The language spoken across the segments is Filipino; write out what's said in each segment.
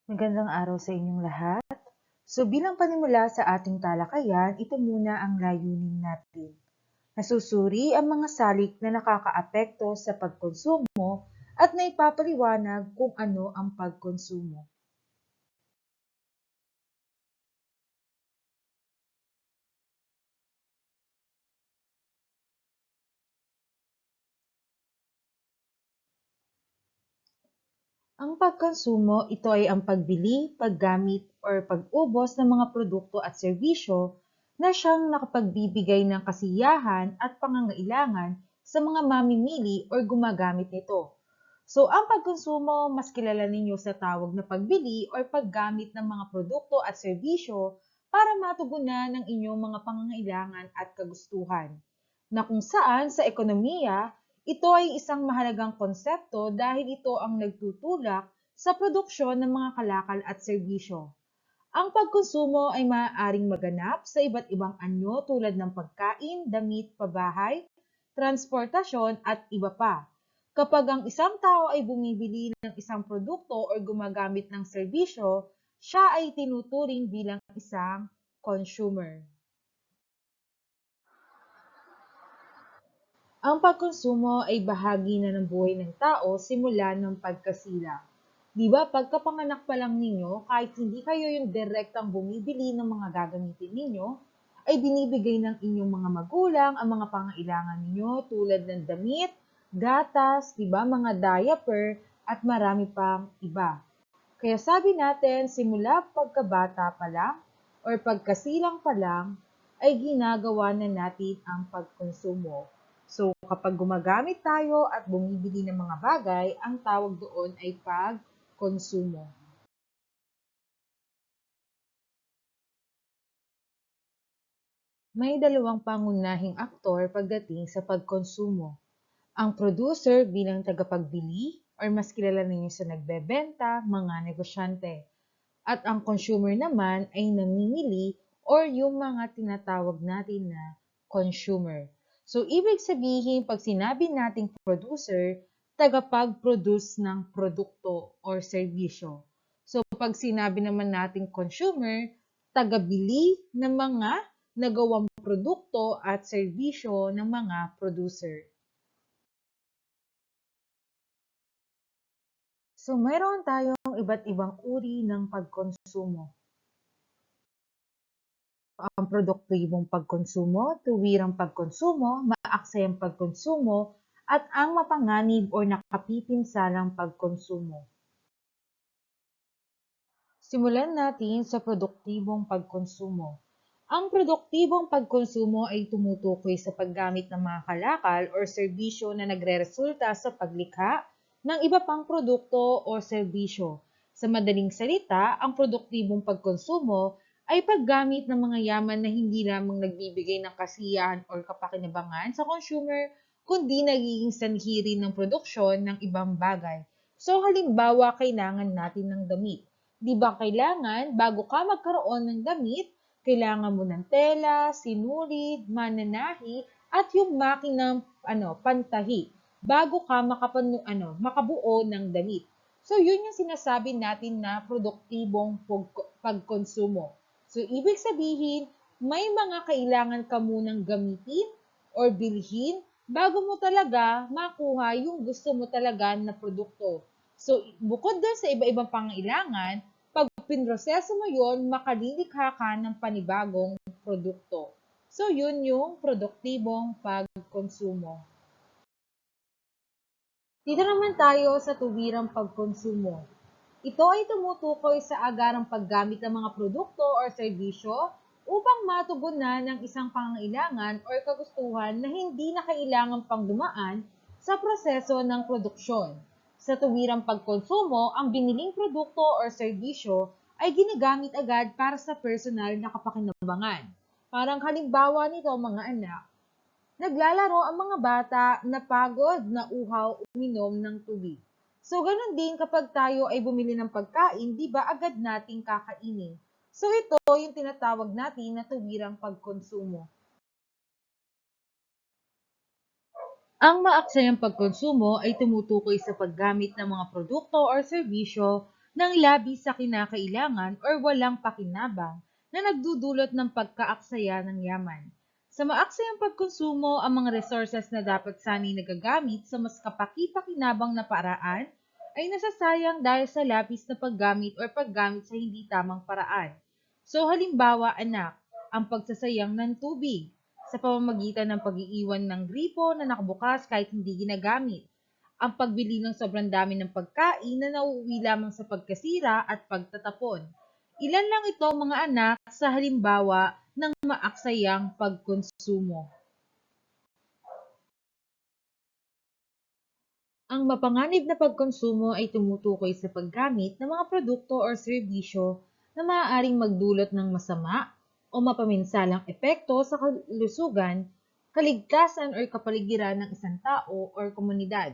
Magandang araw sa inyong lahat. So bilang panimula sa ating talakayan, ito muna ang layunin natin. Nasusuri ang mga salik na nakakaapekto sa pagkonsumo at naipapaliwanag kung ano ang pagkonsumo. Ang pagkonsumo, ito ay ang pagbili, paggamit, or pag-ubos ng mga produkto at serbisyo na siyang nakapagbibigay ng kasiyahan at pangangailangan sa mga mamimili or gumagamit nito. So, ang pagkonsumo, mas kilala ninyo sa tawag na pagbili or paggamit ng mga produkto at serbisyo para matugunan ng inyong mga pangangailangan at kagustuhan. Na kung saan sa ekonomiya, ito ay isang mahalagang konsepto dahil ito ang nagtutulak sa produksyon ng mga kalakal at serbisyo. Ang pagkonsumo ay maaaring maganap sa iba't ibang anyo tulad ng pagkain, damit, pabahay, transportasyon at iba pa. Kapag ang isang tao ay bumibili ng isang produkto o gumagamit ng serbisyo, siya ay tinuturing bilang isang consumer. Ang pagkonsumo ay bahagi na ng buhay ng tao simula ng pagkasilang. Di ba, pagkapanganak pa lang ninyo, kahit hindi kayo yung direktang bumibili ng mga gagamitin ninyo, ay binibigay ng inyong mga magulang ang mga pangailangan ninyo tulad ng damit, gatas, di ba, mga diaper, at marami pang iba. Kaya sabi natin, simula pagkabata pa lang or pagkasilang pa lang, ay ginagawa na natin ang pagkonsumo. So, kapag gumagamit tayo at bumibili ng mga bagay, ang tawag doon ay pagkonsumo. May dalawang pangunahing aktor pagdating sa pagkonsumo. Ang producer bilang tagapagbili or mas kilala ninyo sa nagbebenta, mga negosyante. At ang consumer naman ay namimili or yung mga tinatawag natin na consumer. So, ibig sabihin, pag sinabi nating producer, tagapag-produce ng produkto or serbisyo. So, pag sinabi naman nating consumer, tagabili ng mga nagawang produkto at serbisyo ng mga producer. So, mayroon tayong iba't ibang uri ng pagkonsumo. Ang produktibong pagkonsumo, tuwirang pagkonsumo, maaksayang pagkonsumo, at ang mapanganib o nakapipinsalang pagkonsumo. Simulan natin sa produktibong pagkonsumo. Ang produktibong pagkonsumo ay tumutukoy sa paggamit ng mga kalakal o serbisyo na nagreresulta sa paglikha ng iba pang produkto o serbisyo. Sa madaling salita, ang produktibong pagkonsumo ay paggamit ng mga yaman na hindi lamang nagbibigay ng kasiyahan o kapakinabangan sa consumer, kundi nagiging sanhi rin ng produksyon ng ibang bagay. So halimbawa, kailangan natin ng damit. Di ba kailangan, bago ka magkaroon ng damit, kailangan mo ng tela, sinulid, mananahi, at yung makinang pantahi bago ka makabuo ng damit. So, yun yung sinasabi natin na produktibong pagkonsumo. So, ibig sabihin, may mga kailangan ka munang gamitin or bilhin bago mo talaga makuha yung gusto mo talaga na produkto. So, bukod doon sa iba-ibang pangailangan, pag pinroseso mo yon, makalilikha ka ng panibagong produkto. So, yun yung produktibong pagkonsumo. Dito naman tayo sa tuwirang pagkonsumo. Ito ay tumutukoy sa agarang paggamit ng mga produkto o serbisyo upang matugunan ng isang pangangailangan o kagustuhan na hindi na kailangan pang dumaan sa proseso ng produksyon. Sa tuwirang pagkonsumo, ang biniling produkto o serbisyo ay ginagamit agad para sa personal na kapakinabangan. Parang halimbawa nito, mga anak, naglalaro ang mga bata na pagod na uhaw uminom ng tubig. So, ganun din kapag tayo ay bumili ng pagkain, di ba agad nating kakainin? So, ito yung tinatawag natin na tuwirang pagkonsumo. Ang maaksayang pagkonsumo ay tumutukoy sa paggamit ng mga produkto o serbisyo ng labis sa kinakailangan or walang pakinabang na nagdudulot ng pagkaaksaya ng yaman. Sa maaksayang pagkonsumo, ang mga resources na dapat sana'y nagagamit sa mas kapaki-pakinabang na paraan ay nasasayang dahil sa labis na paggamit or paggamit sa hindi tamang paraan. So halimbawa anak, ang pagsasayang ng tubig sa pamamagitan ng pag-iiwan ng gripo na nakabukas kahit hindi ginagamit, ang pagbili ng sobrang dami ng pagkain na nauuwi lamang sa pagkasira at pagtatapon. Ilan lang ito mga anak sa halimbawa ng maaksayang pagkonsumo. Ang mapanganib na pagkonsumo ay tumutukoy sa paggamit ng mga produkto o serbisyo na maaaring magdulot ng masama o mapaminsalang epekto sa kalusugan, kaligtasan o kapaligiran ng isang tao o komunidad.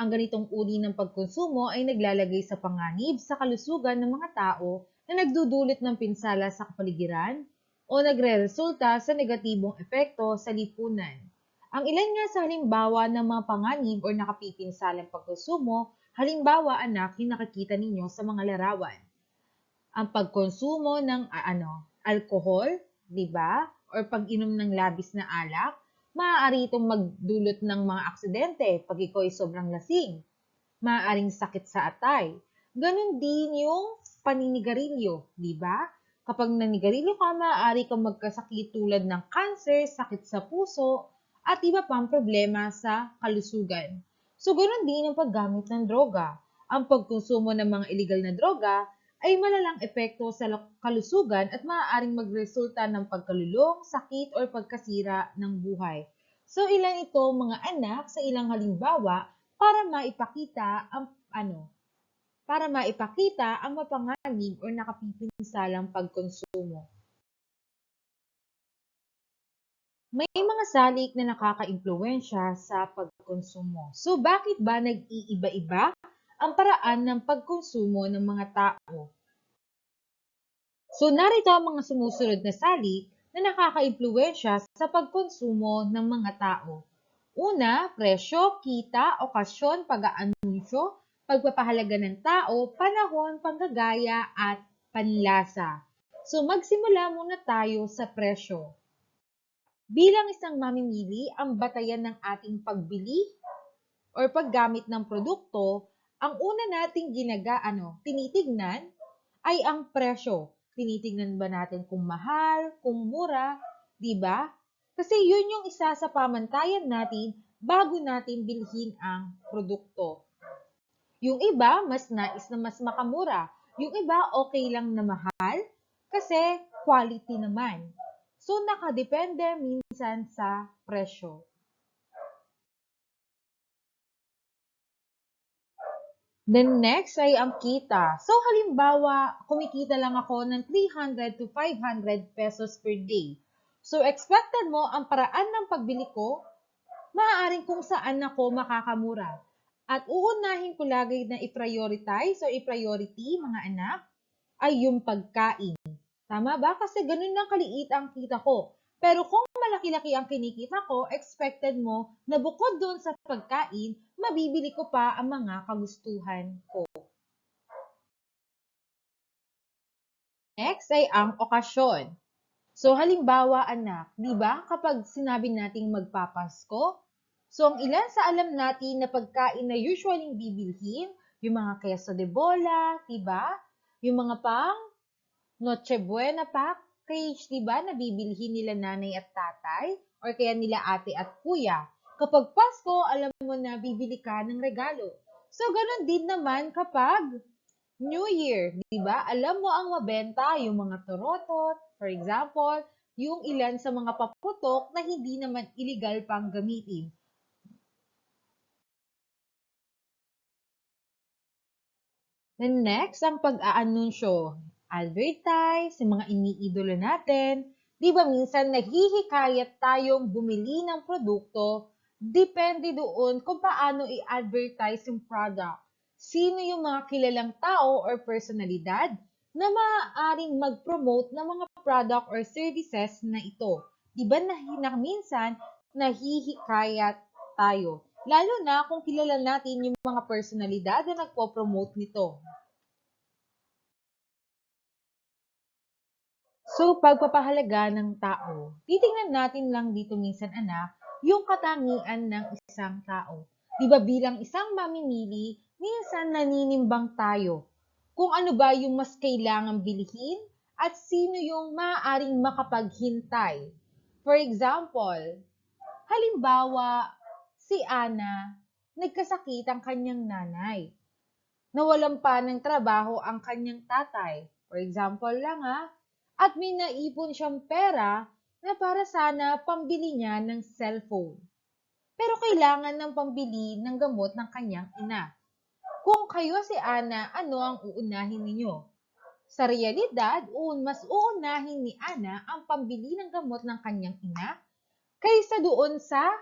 Ang ganitong uri ng pagkonsumo ay naglalagay sa panganib sa kalusugan ng mga tao na nagdudulot ng pinsala sa kapaligiran o nagreresulta sa negatibong epekto sa lipunan. Ang ilan nga sa halimbawa ng mga panganib o nakapipinsalang pagkonsumo, halimbawa anak, yung nakikita ninyo sa mga larawan. Ang pagkonsumo ng alcohol, di ba? Or pag-inom ng labis na alak, maaari itong magdulot ng mga aksidente pag ikaw ay sobrang lasing. Maaaring sakit sa atay. Ganon din yung paninigarilyo, di ba? Kapag nanigarilyo ka, maaari kang magkasakit tulad ng cancer, sakit sa puso, at iba pang problema sa kalusugan. So, ganon din ang paggamit ng droga. Ang pagkonsumo ng mga illegal na droga ay malalang epekto sa kalusugan at maaaring magresulta ng pagkalulong, sakit, o pagkasira ng buhay. So, ilan ito mga anak sa ilang halimbawa para maipakita ang mapanganib o nakapipinsalang pagkonsumo. May mga salik na nakakaimpluwensya sa pagkonsumo. So, bakit ba nag-iiba-iba ang paraan ng pagkonsumo ng mga tao? So, narito ang mga sumusunod na salik na nakakaimpluwensya sa pagkonsumo ng mga tao. Una, presyo, kita, okasyon, pag-aanunsyo, pagpapahalaga ng tao, panahon, panggagaya, at panlasa. So, magsimula muna tayo sa presyo. Bilang isang mamimili, ang batayan ng ating pagbili or paggamit ng produkto, ang una nating tinitignan ay ang presyo. Tinitignan ba natin kung mahal, kung mura, di ba? Kasi yun yung isa sa pamantayan natin bago natin bilhin ang produkto. Yung iba, mas nais na mas makamura. Yung iba, okay lang na mahal kasi quality naman. So, nakadepende minsan sa presyo. Then next ay ang kita. So halimbawa, kumikita lang ako ng 300 to 500 pesos per day. So expected mo ang paraan ng pagbili ko, maaaring kung saan ako makakamura. At uunahin ko lagi na i-prioritize o i-priority mga anak ay yung pagkain. Tama ba? Kasi ganun lang kaliit ang kita ko. Pero kung malaki-laki ang kinikita ko, expected mo na bukod doon sa pagkain, mabibili ko pa ang mga kagustuhan ko. Next ay ang okasyon. So halimbawa anak, di ba kapag sinabi nating magpapasko, so ang ilan sa alam natin na pagkain na usually bibilhin, yung mga queso de bola, di ba? Yung mga pang Noche Buena package, di ba, na bibilhin nila nanay at tatay or kaya nila ate at kuya. Kapag Pasko, alam mo na bibili ka ng regalo. So, ganun din naman kapag New Year, di ba? Alam mo ang mabenta, yung mga torotot, for example, yung ilan sa mga paputok na hindi naman illegal pang gamitin. Then next, ang pag-aanunsyo. Advertise, yung mga iniidolo natin. Di ba minsan naghihikayat tayong bumili ng produkto, depende doon kung paano i-advertise yung product. Sino yung mga kilalang tao or personalidad na maaaring mag-promote ng mga product or services na ito. Di ba na minsan nahihikayat tayo? Lalo na kung kilala natin yung mga personalidad na nagpo-promote nito. So, pagpapahalaga ng tao. Titingnan natin lang dito minsan, anak, yung katangian ng isang tao. Di ba bilang isang mamimili, minsan naninimbang tayo kung ano ba yung mas kailangang bilhin at sino yung maaaring makapaghintay. For example, halimbawa, si Ana, nagkasakit ang kanyang nanay. Nawalan pa ng trabaho ang kanyang tatay. For example lang at may naipon siyang pera na para sana pambili niya ng cellphone. Pero kailangan ng pambili ng gamot ng kanyang ina. Kung kayo si Ana, ano ang uunahin ninyo? Sa realidad, mas uunahin ni Ana ang pambili ng gamot ng kanyang ina kaysa doon sa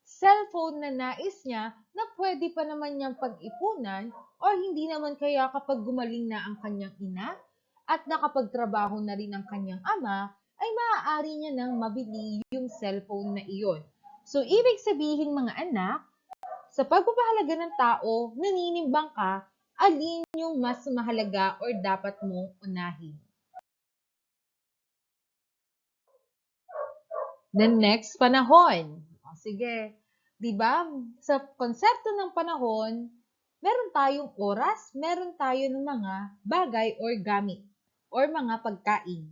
cellphone na nais niya na pwede pa naman niyang pag-ipunan o hindi naman kaya kapag gumaling na ang kanyang ina at nakapagtrabaho na rin ang kanyang ama, ay maaari niya nang mabili yung cellphone na iyon. So, ibig sabihin mga anak, sa pagpapahalaga ng tao, naninimbang ka, alin yung mas mahalaga or dapat mong unahin. The next, panahon. O, sige. Di ba? Sa konsepto ng panahon, meron tayong oras, meron tayo ng mga bagay or gamit or mga pagkain.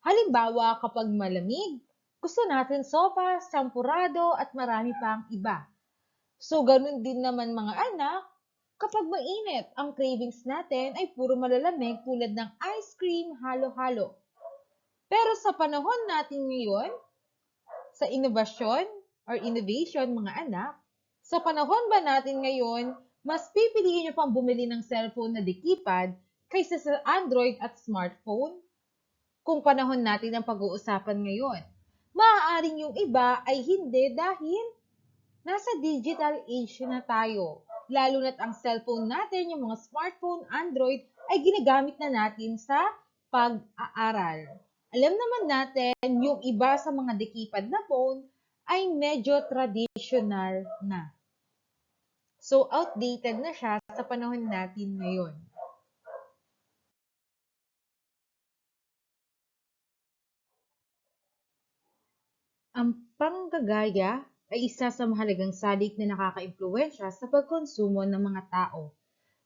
Halimbawa, kapag malamig, gusto natin sopa, sampurado at marami pang iba. So, ganun din naman mga anak, kapag mainit, ang cravings natin ay puro malalamig tulad ng ice cream, halo-halo. Pero sa panahon natin ngayon, sa innovation or innovation mga anak, sa panahon ba natin ngayon, mas pipiliin nyo pang bumili ng cellphone na di-keypad kaysa sa Android at smartphone? Kung panahon natin ang pag-uusapan ngayon, maaaring yung iba ay hindi dahil nasa digital age na tayo. Lalo na't ang cellphone natin, yung mga smartphone, Android, ay ginagamit na natin sa pag-aaral. Alam naman natin, yung iba sa mga dekipad na phone ay medyo traditional na. So, outdated na siya sa panahon natin ngayon. Ang panggagaya ay isa sa mahalagang salik na nakakaimpluwensya sa pagkonsumo ng mga tao.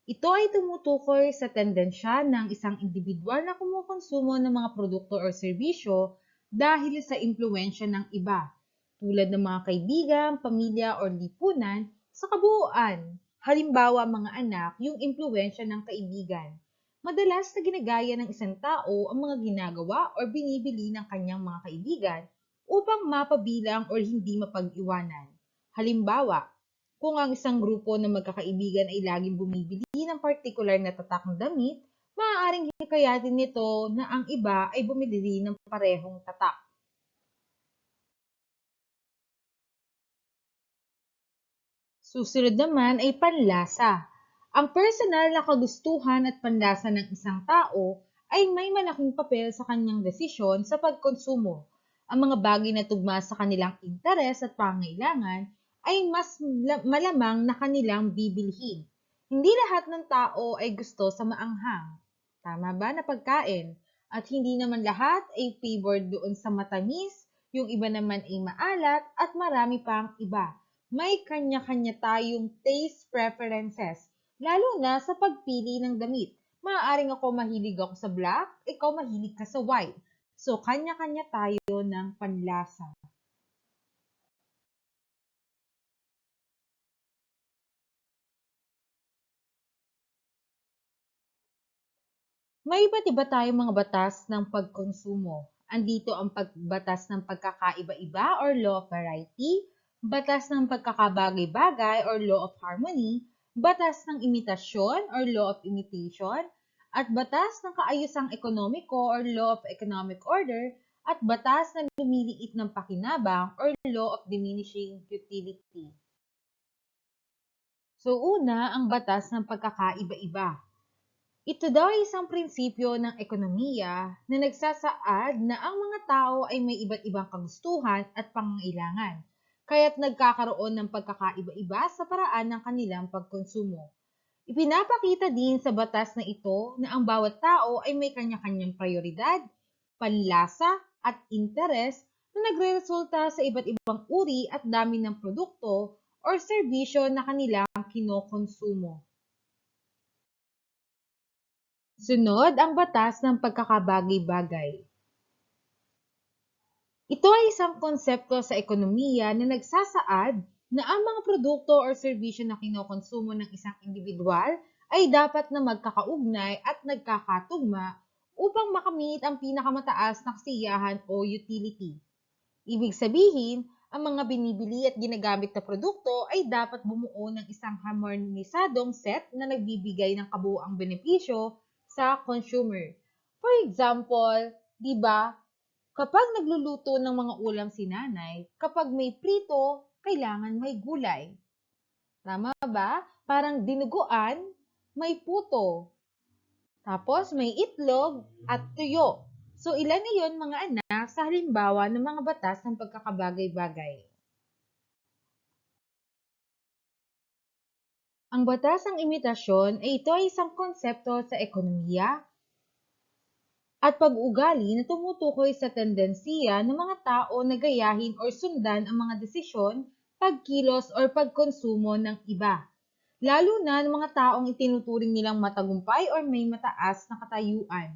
Ito ay tumutukoy sa tendensya ng isang individual na kumukonsumo ng mga produkto o serbisyo dahil sa impluensya ng iba, tulad ng mga kaibigan, pamilya o lipunan sa kabuuan. Halimbawa mga anak, yung impluensya ng kaibigan. Madalas na ginagaya ng isang tao ang mga ginagawa o binibili ng kanyang mga kaibigan upang mapabilang o hindi mapag-iwanan. Halimbawa, kung ang isang grupo ng magkakaibigan ay laging bumibili ng partikular na tatak na damit, maaaring hikayatin nito na ang iba ay bumili rin ng parehong tatak. Susunod naman ay panlasa. Ang personal na kagustuhan at panlasa ng isang tao ay may malaking papel sa kanyang desisyon sa pagkonsumo. Ang mga bagay na tugma sa kanilang interes at pangailangan ay mas malamang na kanilang bibilhin. Hindi lahat ng tao ay gusto sa maanghang. Tama ba na pagkain? At hindi naman lahat ay favored doon sa matamis, yung iba naman ay maalat at marami pang iba. May kanya-kanya tayong taste preferences, lalo na sa pagpili ng damit. Maaaring ako mahilig ako sa black, ikaw mahilig ka sa white. So, kanya-kanya tayo ng panlasa. May iba't iba tayong mga batas ng pagkonsumo. Andito ang pagbatas ng pagkakaiba-iba or law of variety, batas ng pagkakabagay-bagay or law of harmony, batas ng imitasyon or law of imitation, at batas ng kaayusang ekonomiko or law of economic order, at batas na lumiliit ng pakinabang or law of diminishing utility. So una, ang batas ng pagkakaiba-iba. Ito daw ay isang prinsipyo ng ekonomiya na nagsasaad na ang mga tao ay may iba't ibang kagustuhan at pangangailangan, kaya't nagkakaroon ng pagkakaiba-iba sa paraan ng kanilang pagkonsumo. Ipinapakita din sa batas na ito na ang bawat tao ay may kanya-kanyang prioridad, panlasa, at interes na nagreresulta sa iba't ibang uri at dami ng produkto or serbisyo na kanilang kinokonsumo. Sunod ang batas ng pagkakabagay-bagay. Ito ay isang konsepto sa ekonomiya na nagsasaad na ang mga produkto o serbisyo na kinokonsumo ng isang individual ay dapat na magkakaugnay at nagkakatugma upang makamit ang pinakamataas na kasiyahan o utility. Ibig sabihin, ang mga binibili at ginagamit na produkto ay dapat bumuo ng isang harmonisadong set na nagbibigay ng kabuuang benepisyo sa consumer. For example, di ba, kapag nagluluto ng mga ulam si nanay, kapag may prito, kailangan may gulay. Tama ba? Parang dinuguan, may puto. Tapos may itlog at tuyo. So ilan na yon mga anak sa halimbawa ng mga batas ng pagkakabagay-bagay. Ang batas ng imitasyon ay ito ay isang konsepto sa ekonomiya at pag-ugali na tumutukoy sa tendensiya ng mga tao na gayahin o sundan ang mga desisyon, pagkilos o pagkonsumo ng iba. Lalo na ng mga taong itinuturing nilang matagumpay o may mataas na katayuan.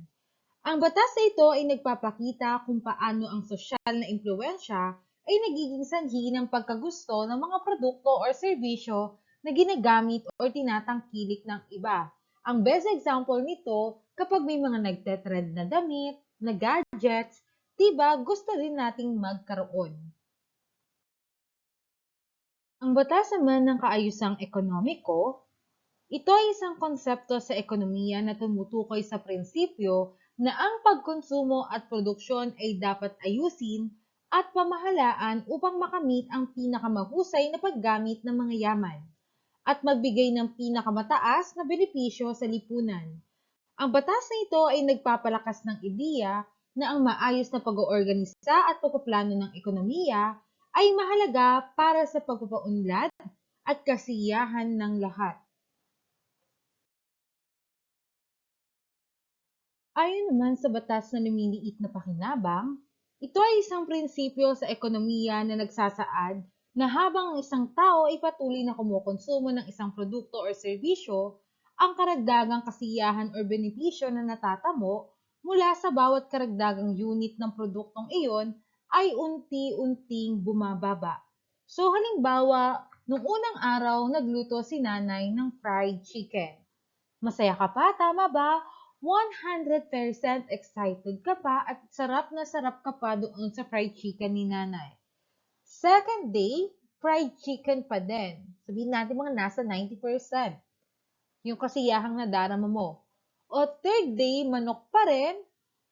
Ang batas na ito ay nagpapakita kung paano ang sosyal na impluwensya ay nagiging sanhi ng pagkagusto ng mga produkto o serbisyo na ginagamit o tinatangkilik ng iba. Ang best example nito, kapag may mga nagtetrend na damit, na gadgets, diba gusto rin nating magkaroon. Ang batas naman ng kaayusang ekonomiko, ito ay isang konsepto sa ekonomiya na tumutukoy sa prinsipyo na ang pagkonsumo at produksyon ay dapat ayusin at pamahalaan upang makamit ang pinakamahusay na paggamit ng mga yaman at magbigay ng pinakamataas na benepisyo sa lipunan. Ang batas na ito ay nagpapalakas ng ideya na ang maayos na pag-oorganisa at pagpaplano ng ekonomiya ay mahalaga para sa pagpapaunlad at kasiyahan ng lahat. Ayon naman sa batas na lumiliit na pakinabang, ito ay isang prinsipyo sa ekonomiya na nagsasaad na habang ang isang tao ay patuloy na kumukonsumo ng isang produkto o serbisyo, ang karagdagang kasiyahan o benepisyo na natatamo mula sa bawat karagdagang unit ng produktong iyon ay unti-unting bumababa. So halimbawa, nung unang araw nagluto si nanay ng fried chicken. Masaya ka pa, tama ba? 100% excited ka pa at sarap na sarap ka pa doon sa fried chicken ni nanay. Second day, fried chicken pa din. Sabihin natin mga nasa 90%. Yung kasiyahang nadarama mo. O third day, manok pa rin.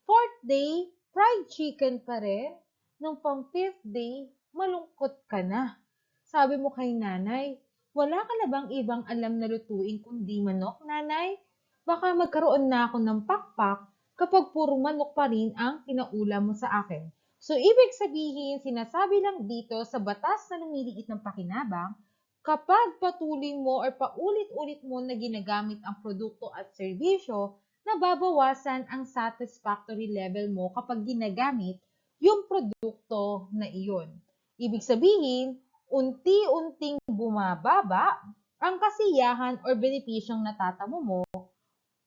Fourth day, fried chicken pa rin. Nung pang fifth day, malungkot ka na. Sabi mo kay nanay, wala ka na bang ibang alam na lutuin kundi manok, nanay? Baka magkaroon na ako ng pakpak kapag puro manok pa rin ang pinaulam mo sa akin. So, ibig sabihin, sinasabi lang dito sa batas na lumiliit ng pakinabang, kapag patuloy mo or paulit-ulit mo na ginagamit ang produkto at serbisyo, nababawasan ang satisfactory level mo kapag ginagamit yung produkto na iyon. Ibig sabihin, unti-unting bumababa ang kasiyahan or benepisyong natatamo mo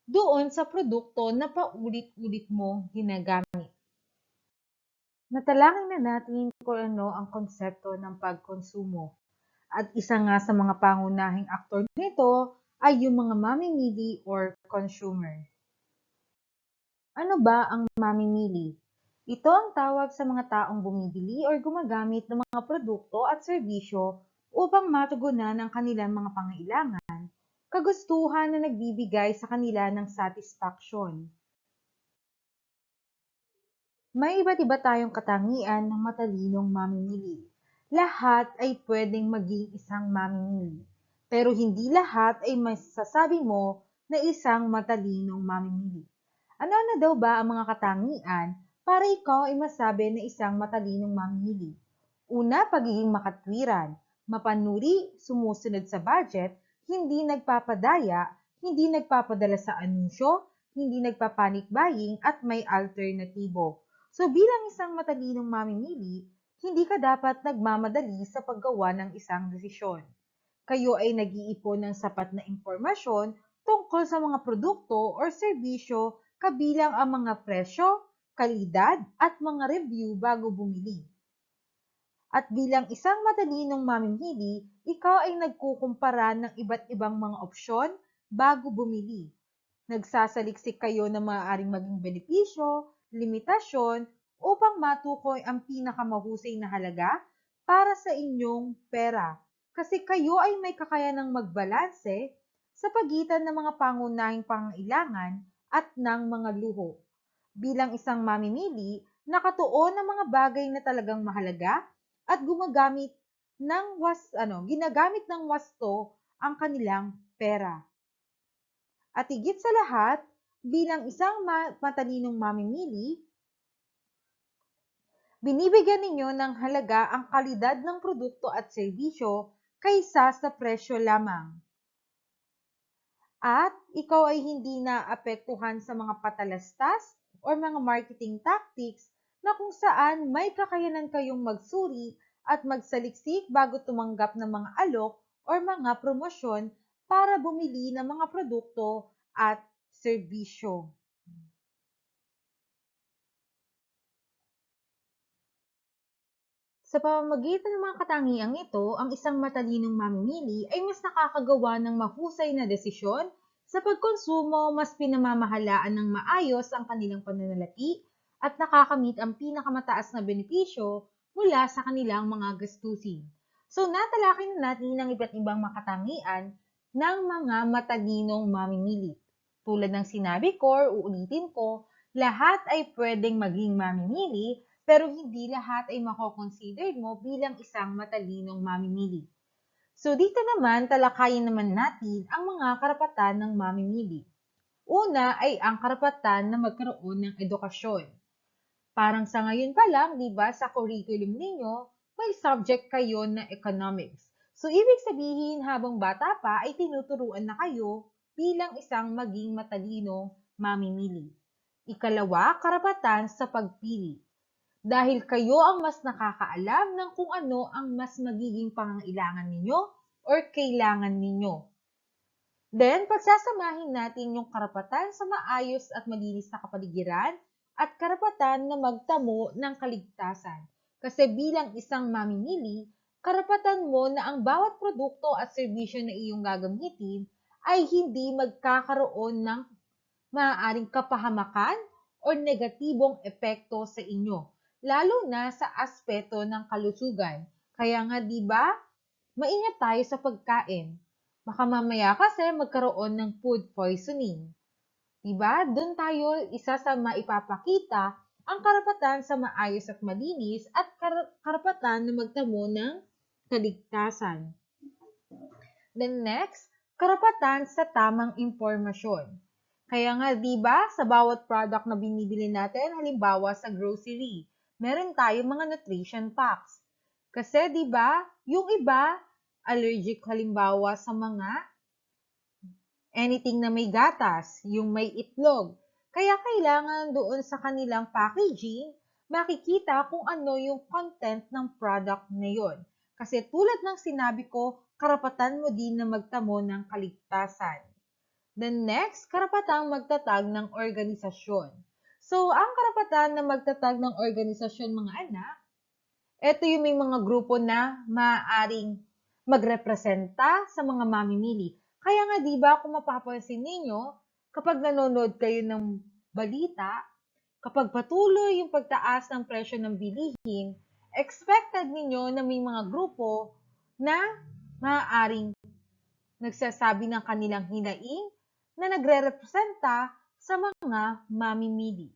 doon sa produkto na paulit-ulit mo ginagamit. Natalangin na natin kung ano ang konsepto ng pagkonsumo. At isa nga sa mga pangunahing aktor nito ay yung mga mamimili or consumer. Ano ba ang mamimili? Ito ang tawag sa mga taong bumibili or gumagamit ng mga produkto at serbisyo upang matugunan ang kanilang mga pangailangan, kagustuhan na nagbibigay sa kanila ng satisfaction. May iba't iba tayong katangian ng matalinong mamimili. Lahat ay pwedeng maging isang mamimili. Pero hindi lahat ay masasabi mo na isang matalinong mamimili. Ano-ano daw ba ang mga katangian para ikaw ay masabi na isang matalinong mamimili? Una, pagiging makatwiran, mapanuri, sumusunod sa budget, hindi nagpapadaya, hindi nagpapadala sa anunsyo, hindi nagpapanic buying at may alternatibo. So bilang isang matalinong mamimili, hindi ka dapat nagmamadali sa paggawa ng isang desisyon. Kayo ay nag-iipon ng sapat na impormasyon tungkol sa mga produkto o serbisyo kabilang ang mga presyo, kalidad at mga review bago bumili. At bilang isang matalinong mamimili, ikaw ay nagkukumpara ng iba't ibang mga opsyon bago bumili. Nagsasaliksik kayo ng maaaring maging benepisyo, limitasyon, upang matukoy ang pinakamahusay na halaga para sa inyong pera. Kasi kayo ay may kakayanang magbalanse sa pagitan ng mga pangunahing pangailangan at ng mga luho. Bilang isang mamimili, nakatuon ang mga bagay na talagang mahalaga at ginagamit ng wasto ang kanilang pera. At higit sa lahat, bilang isang matalinong mamimili, binibigyan ninyo ng halaga ang kalidad ng produkto at serbisyo kaysa sa presyo lamang. At ikaw ay hindi naapektuhan sa mga patalastas o mga marketing tactics na kung saan may kakayanan kayong magsuri at magsaliksik bago tumanggap ng mga alok o mga promosyon para bumili ng mga produkto at serbisyo. Sa pamamagitan ng mga katangiang ito, ang isang matalinong mamimili ay mas nakakagawa ng mahusay na desisyon sa pagkonsumo, mas pinamamahalaan ng maayos ang kanilang pananalapi at nakakamit ang pinakamataas na benepisyo mula sa kanilang mga gastusin. So natalakay na natin ang iba't ibang makatangian ng mga matalinong mamimili. Tulad ng sinabi ko, uulitin ko, lahat ay pwedeng maging mamimili, pero hindi lahat ay mako-consider mo bilang isang matalinong mamimili. So dito naman, talakayin naman natin ang mga karapatan ng mamimili. Una ay ang karapatan na magkaroon ng edukasyon. Parang sa ngayon pa lang, di ba, sa curriculum ninyo, may subject kayo na economics. So ibig sabihin, habang bata pa ay tinuturuan na kayo bilang isang maging matalino mamimili. Ikalawa, karapatan sa pagpili. Dahil kayo ang mas nakakaalam ng kung ano ang mas magiging pangangailangan ninyo or kailangan ninyo. Then, pagsasamahin natin yung karapatan sa maayos at malinis na kapaligiran at karapatan na magtamo ng kaligtasan. Kasi bilang isang mamimili, karapatan mo na ang bawat produkto at serbisyo na iyong gagamitin ay hindi magkakaroon ng maaaring kapahamakan o negatibong epekto sa inyo, lalo na sa aspeto ng kalusugan. Kaya nga 'di ba, maingat tayo sa pagkain. Baka mamaya kasi magkaroon ng food poisoning. 'Di ba? Doon tayo isa sa maipapakita ang karapatan sa maayos at malinis at karapatan na magtamo ng kaligtasan. Then next, karapatan sa tamang impormasyon. Kaya nga, di ba, sa bawat product na binibili natin, halimbawa sa grocery, meron tayong mga nutrition facts. Kasi, di ba, yung iba, allergic halimbawa sa mga anything na may gatas, yung may itlog. Kaya kailangan doon sa kanilang packaging, makikita kung ano yung content ng product na yon. Kasi tulad ng sinabi ko, karapatan mo din na magtamo ng kaligtasan. Then next, karapatang magtatag ng organisasyon. So, ang karapatan na magtatag ng organisasyon, mga anak, ito yung may mga grupo na maaaring magrepresenta sa mga mamimili. Kaya nga, di ba, kung mapapansin ninyo, kapag nanonood kayo ng balita, kapag patuloy yung pagtaas ng presyo ng bilihin, expected ninyo na may mga grupo na maaaring nagsasabi ng kanilang hinaing na nagre-representa sa mga mamimili.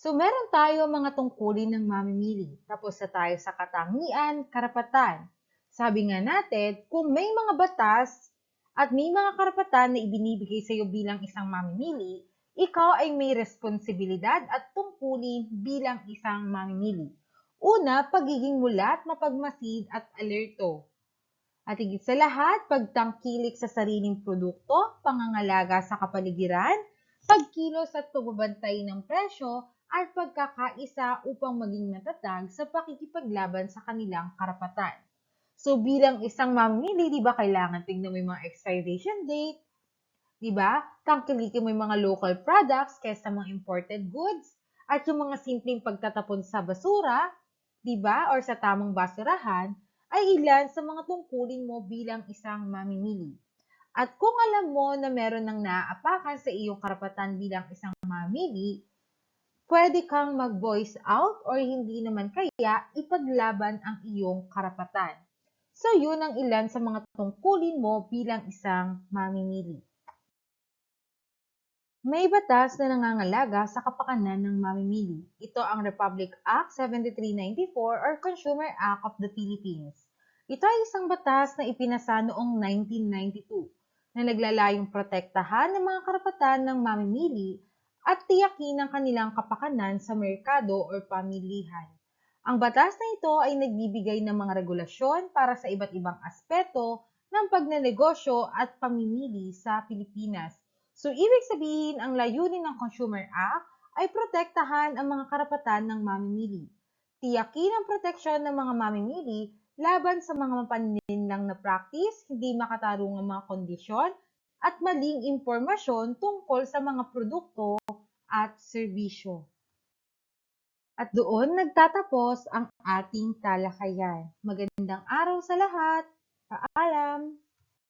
So, meron tayo mga tungkulin ng mamimili. Tapos na tayo sa katangian, karapatan. Sabi nga natin, kung may mga batas at may mga karapatan na ibinibigay sa iyo bilang isang mamimili, ikaw ay may responsibilidad at tungkulin bilang isang mamimili. Una, pagiging mulat, mapagmasid at alerto. At higit sa lahat, pagtangkilik sa sariling produkto, pangangalaga sa kapaligiran, pagkilos at pagbabantay ng presyo, at pagkakaisa upang maging matatag sa pakikipaglaban sa kanilang karapatan. So bilang isang mamimili, di ba kailangan tignan mo yung mga expiration date, di ba? Tangkilikin mo yung mga local products kaysa mga imported goods, at yung mga simpleng pagtatapon sa basura, di ba? Or sa tamang basurahan, ay ilan sa mga tungkulin mo bilang isang mamimili. At kung alam mo na meron ng naaapakan sa iyong karapatan bilang isang mamimili, pwede kang mag-voice out or hindi naman kaya ipaglaban ang iyong karapatan. So yun ang ilan sa mga tungkulin mo bilang isang mamimili. May batas na nangangalaga sa kapakanan ng mamimili. Ito ang Republic Act 7394 or Consumer Act of the Philippines. Ito ay isang batas na ipinasa noong 1992 na naglalayong protektahan ng mga karapatan ng mamimili at tiyakin ang kanilang kapakanan sa merkado o pamilihan. Ang batas na ito ay nagbibigay ng mga regulasyon para sa iba't ibang aspeto ng pagnenegosyo at pamimili sa Pilipinas. So, ibig sabihin, ang layunin ng Consumer Act ay protektahan ang mga karapatan ng mamimili. Tiyakin ang proteksyon ng mga mamimili laban sa mga mapanlinlang na practice, hindi makatarungang mga kondisyon, at maling impormasyon tungkol sa mga produkto at serbisyo. At doon nagtatapos ang ating talakayan. Magandang araw sa lahat! Paalam!